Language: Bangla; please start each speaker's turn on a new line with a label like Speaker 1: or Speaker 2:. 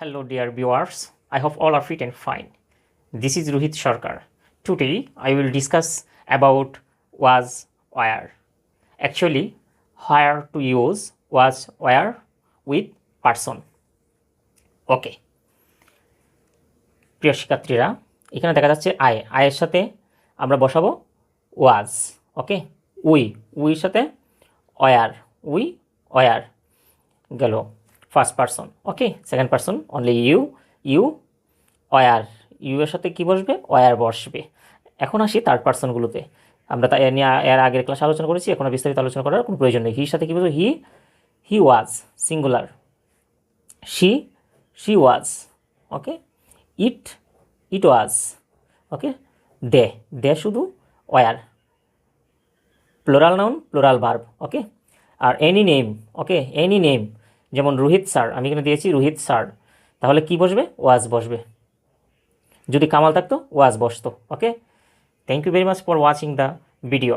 Speaker 1: Hello dear viewers, I hope all are fit and fine. This is Rohit Sarkar. Today I will discuss about was where. Actually, where to use was where with person. ওকে, প্রিয় শিক্ষার্থীরা, এখানে দেখা যাচ্ছে আয়ের সাথে আমরা বসাবো ওয়াজ। ওকে, উইর সাথে ওয়ার গেল first person. Okay, second person only you our, you এর সাথে কি বসবে? ওয়ার বসবে। এখন আসি থার্ড পারসনগুলোতে। আমরা তা নিয়ে এর আগের ক্লাসে আলোচনা করেছি, এখন বিস্তারিত আলোচনা করার কোনো প্রয়োজন নেই। হির সাথে কি বলবো? হি ওয়াজ singular, she was. Okay, it was. Okay, they শুধু were, plural noun plural verb. Okay, আর any name. Okay, any name, যেমন রোহিত স্যার, আমি এখানে দিয়েছি রোহিত স্যার, তাহলে কি বসবে? ওয়াজ বসবে। যদি কামাল থাকতো ওয়াজ বসতো। Okay, thank you very much for watching the video.